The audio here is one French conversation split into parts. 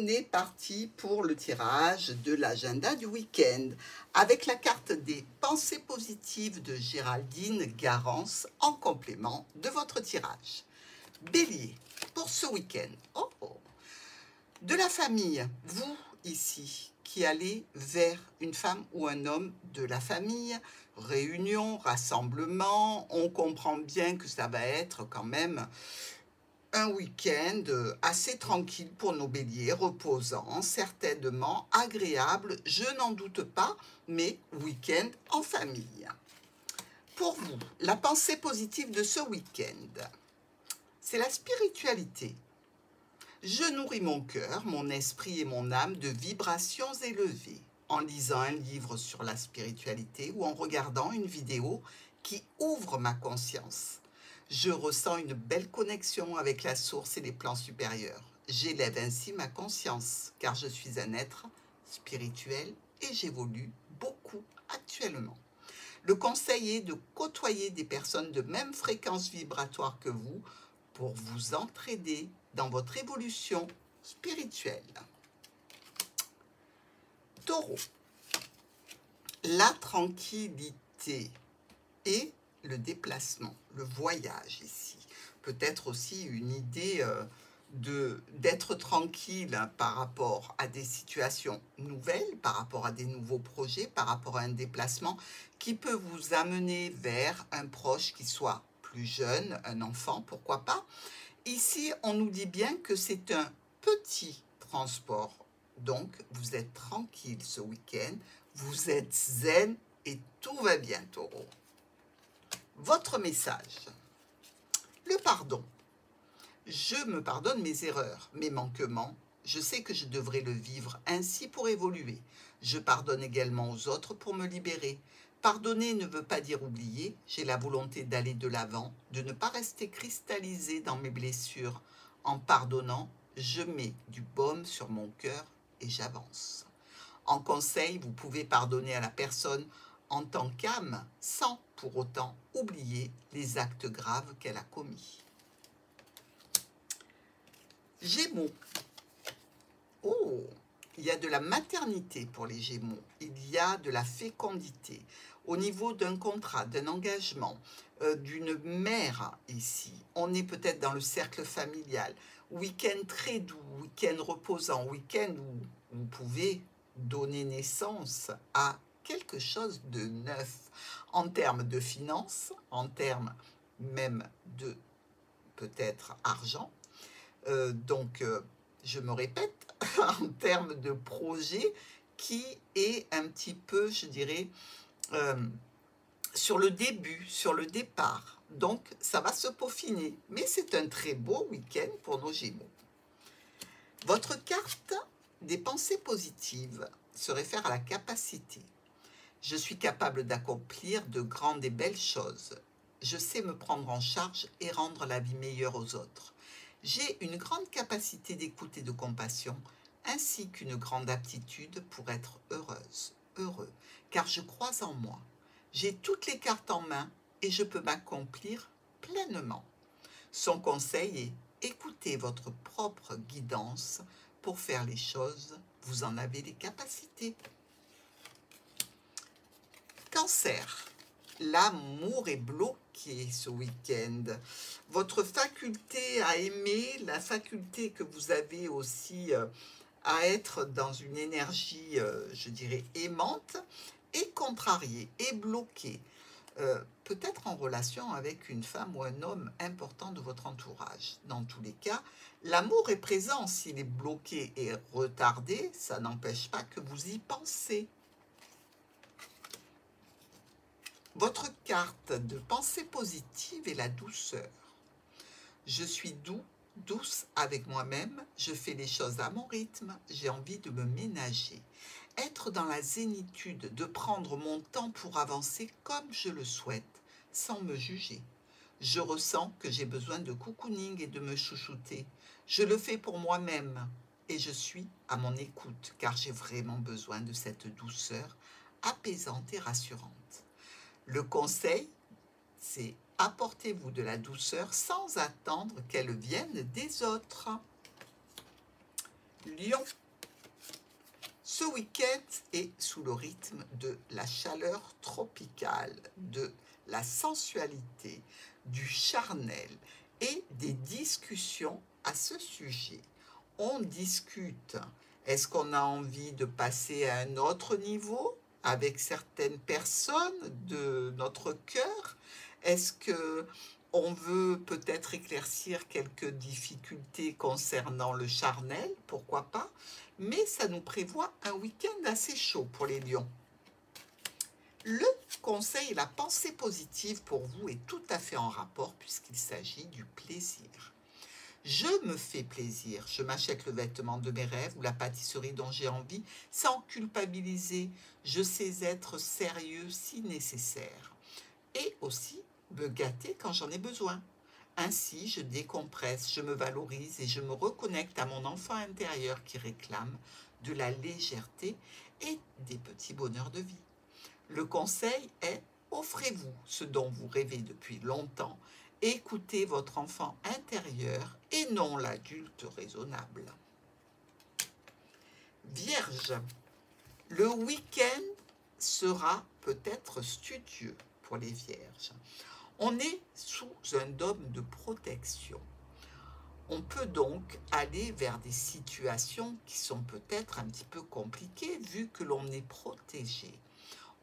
est parti pour le tirage de l'agenda du week-end avec la carte des pensées positives de Géraldine Garance en complément de votre tirage. Bélier, pour ce week-end, de la famille, vous ici qui allez vers une femme ou un homme de la famille, réunion, rassemblement, on comprend bien que ça va être quand même un week-end assez tranquille pour nos béliers, reposant, certainement agréable, je n'en doute pas, mais week-end en famille. Pour vous, la pensée positive de ce week-end, c'est la spiritualité. Je nourris mon cœur, mon esprit et mon âme de vibrations élevées en lisant un livre sur la spiritualité ou en regardant une vidéo qui ouvre ma conscience. Je ressens une belle connexion avec la source et les plans supérieurs. J'élève ainsi ma conscience, car je suis un être spirituel et j'évolue beaucoup actuellement. Le conseil est de côtoyer des personnes de même fréquence vibratoire que vous pour vous entraider dans votre évolution spirituelle. Taureau, la tranquillité et le déplacement, le voyage ici. Peut-être aussi une idée d'être tranquille par rapport à des situations nouvelles, par rapport à des nouveaux projets, par rapport à un déplacement qui peut vous amener vers un proche qui soit plus jeune, un enfant, pourquoi pas. Ici, on nous dit bien que c'est un petit transport. Donc, vous êtes tranquille ce week-end, vous êtes zen et tout va bien, Taureau. Votre message, le pardon. Je me pardonne mes erreurs, mes manquements. Je sais que je devrais le vivre ainsi pour évoluer. Je pardonne également aux autres pour me libérer. Pardonner ne veut pas dire oublier. J'ai la volonté d'aller de l'avant, de ne pas rester cristallisé dans mes blessures. En pardonnant, je mets du baume sur mon cœur et j'avance. En conseil, vous pouvez pardonner à la personne en tant qu'âme, sans pour autant oublier les actes graves qu'elle a commis. Gémeaux. Oh, il y a de la maternité pour les Gémeaux, il y a de la fécondité. Au niveau d'un contrat, d'un engagement, d'une mère ici, on est peut-être dans le cercle familial. Week-end très doux, week-end reposant, week-end où vous pouvez donner naissance à quelque chose de neuf en termes de finances, en termes même de peut-être argent. Je me répète, en termes de projet qui est un petit peu, je dirais, sur le début, sur le départ. Donc, ça va se peaufiner. Mais c'est un très beau week-end pour nos Gémeaux. Votre carte des pensées positives se réfère à la capacité. Je suis capable d'accomplir de grandes et belles choses. Je sais me prendre en charge et rendre la vie meilleure aux autres. J'ai une grande capacité d'écoute et de compassion, ainsi qu'une grande aptitude pour être heureuse, heureux, car je crois en moi. J'ai toutes les cartes en main et je peux m'accomplir pleinement. Son conseil est écoutez votre propre guidance pour faire les choses, vous en avez les capacités. Cancer, l'amour est bloqué ce week-end. Votre faculté à aimer, la faculté que vous avez aussi à être dans une énergie, je dirais, aimante, est contrariée, est bloquée. Peut-être en relation avec une femme ou un homme important de votre entourage. Dans tous les cas, l'amour est présent. S'il est bloqué et retardé, ça n'empêche pas que vous y pensez. Votre carte de pensée positive est la douceur. Je suis doux, douce avec moi-même, je fais les choses à mon rythme, j'ai envie de me ménager. Être dans la zénitude, de prendre mon temps pour avancer comme je le souhaite, sans me juger. Je ressens que j'ai besoin de cocooning et de me chouchouter. Je le fais pour moi-même et je suis à mon écoute, car j'ai vraiment besoin de cette douceur apaisante et rassurante. Le conseil, c'est apportez-vous de la douceur sans attendre qu'elle vienne des autres. Lion, ce week-end est sous le rythme de la chaleur tropicale, de la sensualité, du charnel et des discussions à ce sujet. On discute. Est-ce qu'on a envie de passer à un autre niveau avec certaines personnes de notre cœur? Est-ce que on veut peut-être éclaircir quelques difficultés concernant le charnel? Pourquoi pas? Mais ça nous prévoit un week-end assez chaud pour les lions. Le conseil, la pensée positive pour vous est tout à fait en rapport puisqu'il s'agit du plaisir. Je me fais plaisir, je m'achète le vêtement de mes rêves ou la pâtisserie dont j'ai envie sans culpabiliser. Je sais être sérieux si nécessaire et aussi me gâter quand j'en ai besoin. Ainsi, je décompresse, je me valorise et je me reconnecte à mon enfant intérieur qui réclame de la légèreté et des petits bonheurs de vie. Le conseil est: offrez-vous ce dont vous rêvez depuis longtemps. Écoutez votre enfant intérieur et non l'adulte raisonnable. Vierge, le week-end sera peut-être studieux pour les vierges. On est sous un dôme de protection. On peut donc aller vers des situations qui sont peut-être un petit peu compliquées vu que l'on est protégé.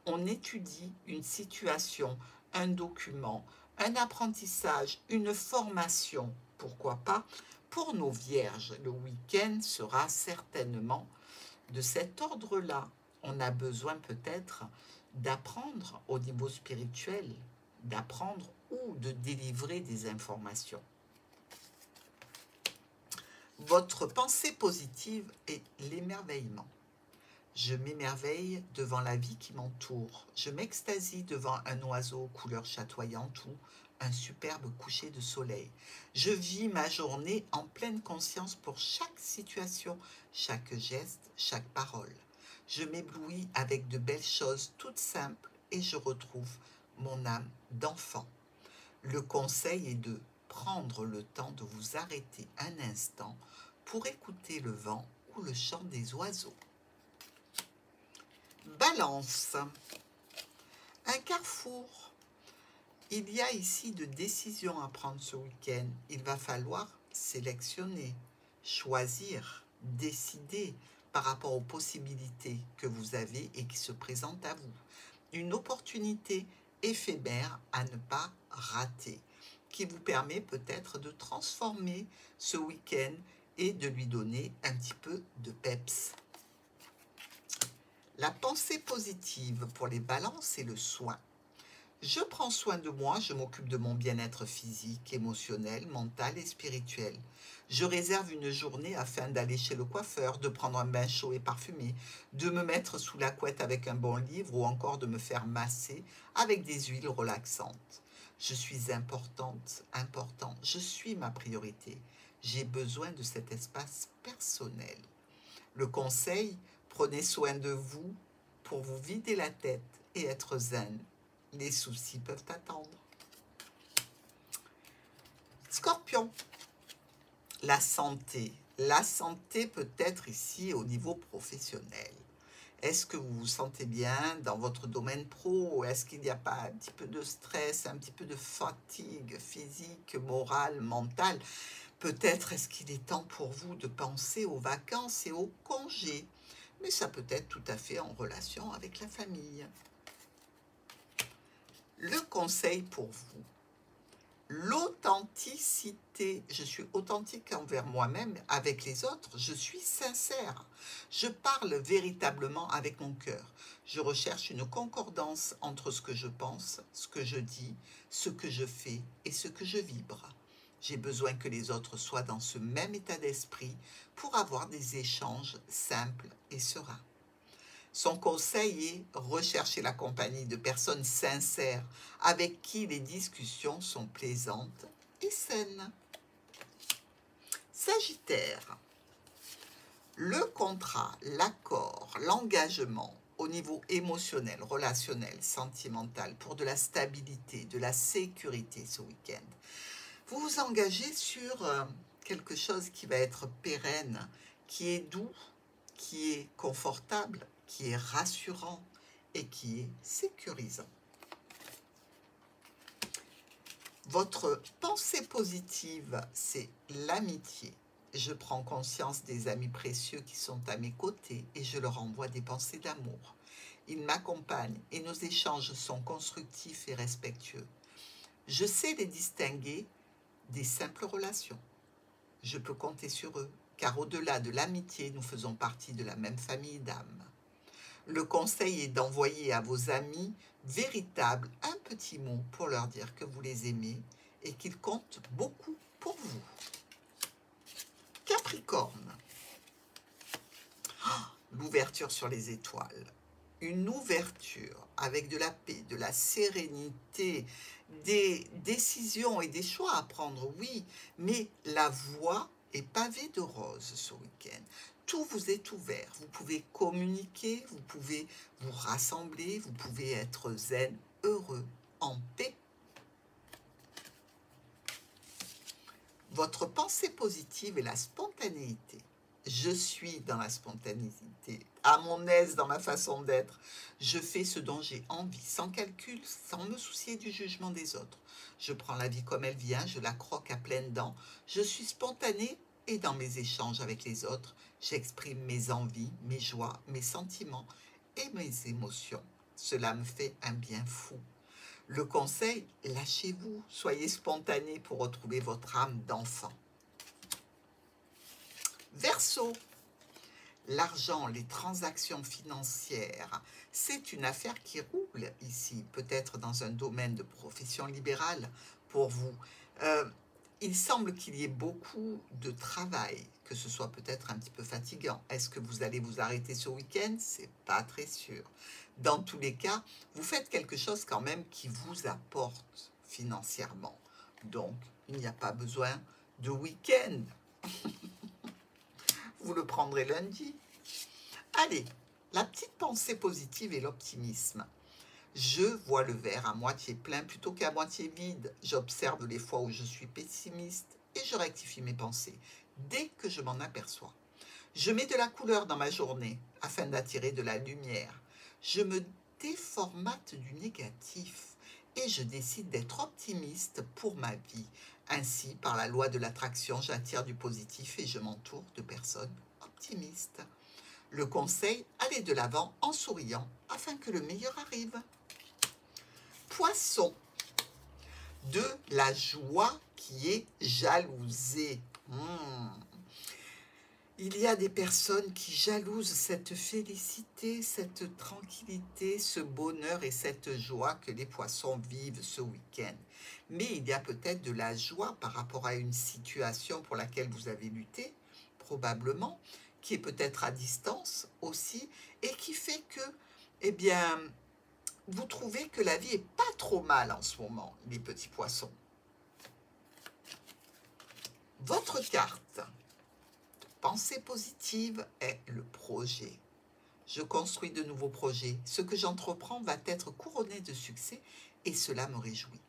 On étudie une situation, un document, un apprentissage, une formation, pourquoi pas. Pour nos vierges, le week-end sera certainement de cet ordre-là. On a besoin peut-être d'apprendre au niveau spirituel, d'apprendre ou de délivrer des informations. Votre pensée positive est l'émerveillement. Je m'émerveille devant la vie qui m'entoure. Je m'extasie devant un oiseau aux couleurs chatoyantes ou un superbe coucher de soleil. Je vis ma journée en pleine conscience pour chaque situation, chaque geste, chaque parole. Je m'éblouis avec de belles choses toutes simples et je retrouve mon âme d'enfant. Le conseil est de prendre le temps de vous arrêter un instant pour écouter le vent ou le chant des oiseaux. Balance, un carrefour. Il y a ici de décisions à prendre ce week-end. Il va falloir sélectionner, choisir, décider par rapport aux possibilités que vous avez et qui se présentent à vous. Une opportunité éphémère à ne pas rater, qui vous permet peut-être de transformer ce week-end et de lui donner un petit peu de peps. La pensée positive pour les balances et le soin. Je prends soin de moi, je m'occupe de mon bien-être physique, émotionnel, mental et spirituel. Je réserve une journée afin d'aller chez le coiffeur, de prendre un bain chaud et parfumé, de me mettre sous la couette avec un bon livre ou encore de me faire masser avec des huiles relaxantes. Je suis importante, important, je suis ma priorité. J'ai besoin de cet espace personnel. Le conseil: prenez soin de vous pour vous vider la tête et être zen. Les soucis peuvent attendre. Scorpion, la santé. La santé peut être ici au niveau professionnel. Est-ce que vous vous sentez bien dans votre domaine pro? Est-ce qu'il n'y a pas un petit peu de stress, un petit peu de fatigue physique, morale, mentale? Peut-être est-ce qu'il est temps pour vous de penser aux vacances et aux congés? Mais ça peut être tout à fait en relation avec la famille. Le conseil pour vous, l'authenticité. Je suis authentique envers moi-même, avec les autres, je suis sincère. Je parle véritablement avec mon cœur. Je recherche une concordance entre ce que je pense, ce que je dis, ce que je fais et ce que je vibre. J'ai besoin que les autres soient dans ce même état d'esprit pour avoir des échanges simples et sereins. Son conseil est: rechercher la compagnie de personnes sincères avec qui les discussions sont plaisantes et saines. Sagittaire, le contrat, l'accord, l'engagement au niveau émotionnel, relationnel, sentimental, pour de la stabilité, de la sécurité ce week-end. Vous vous engagez sur quelque chose qui va être pérenne, qui est doux, qui est confortable, qui est rassurant et qui est sécurisant. Votre pensée positive, c'est l'amitié. Je prends conscience des amis précieux qui sont à mes côtés et je leur envoie des pensées d'amour. Ils m'accompagnent et nos échanges sont constructifs et respectueux. Je sais les distinguer des simples relations. Je peux compter sur eux, car au-delà de l'amitié, nous faisons partie de la même famille d'âmes. Le conseil est d'envoyer à vos amis véritables un petit mot pour leur dire que vous les aimez et qu'ils comptent beaucoup pour vous. Capricorne. L'ouverture sur les étoiles. Une ouverture avec de la paix, de la sérénité, des décisions et des choix à prendre, oui, mais la voie est pavée de roses ce week-end. Tout vous est ouvert, vous pouvez communiquer, vous pouvez vous rassembler, vous pouvez être zen, heureux, en paix. Votre pensée positive est la spontanéité. Je suis dans la spontanéité, à mon aise dans ma façon d'être. Je fais ce dont j'ai envie, sans calcul, sans me soucier du jugement des autres. Je prends la vie comme elle vient, je la croque à pleines dents. Je suis spontanée et dans mes échanges avec les autres, j'exprime mes envies, mes joies, mes sentiments et mes émotions. Cela me fait un bien fou. Le conseil, lâchez-vous, soyez spontané pour retrouver votre âme d'enfant. Verseau, l'argent, les transactions financières, c'est une affaire qui roule ici, peut-être dans un domaine de profession libérale pour vous. Il semble qu'il y ait beaucoup de travail, que ce soit peut-être un petit peu fatigant. Est-ce que vous allez vous arrêter ce week-end? C'est pas très sûr. Dans tous les cas, vous faites quelque chose quand même qui vous apporte financièrement. Donc, il n'y a pas besoin de week-end. Vous le prendrez lundi. Allez, la petite pensée positive et l'optimisme. Je vois le verre à moitié plein plutôt qu'à moitié vide. J'observe les fois où je suis pessimiste et je rectifie mes pensées dès que je m'en aperçois. Je mets de la couleur dans ma journée afin d'attirer de la lumière. Je me déformate du négatif et je décide d'être optimiste pour ma vie. Ainsi, par la loi de l'attraction, j'attire du positif et je m'entoure de personnes optimistes. Le conseil, allez de l'avant en souriant afin que le meilleur arrive. Poisson, de la joie qui est jalousée. Il y a des personnes qui jalousent cette félicité, cette tranquillité, ce bonheur et cette joie que les poissons vivent ce week-end. Mais il y a peut-être de la joie par rapport à une situation pour laquelle vous avez lutté, probablement, qui est peut-être à distance aussi, et qui fait que, eh bien, vous trouvez que la vie n'est pas trop mal en ce moment, les petits poissons. Votre carte pensée positive est le projet. Je construis de nouveaux projets. Ce que j'entreprends va être couronné de succès et cela me réjouit.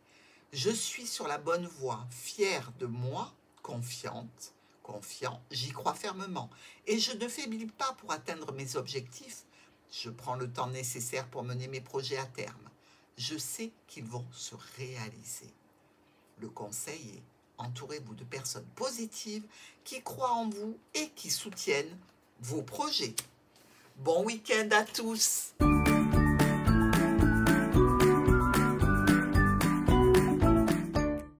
Je suis sur la bonne voie, fière de moi, confiante, confiant, j'y crois fermement. Et je ne faiblis pas pour atteindre mes objectifs. Je prends le temps nécessaire pour mener mes projets à terme. Je sais qu'ils vont se réaliser. Le conseil est: entourez-vous de personnes positives qui croient en vous et qui soutiennent vos projets. Bon week-end à tous!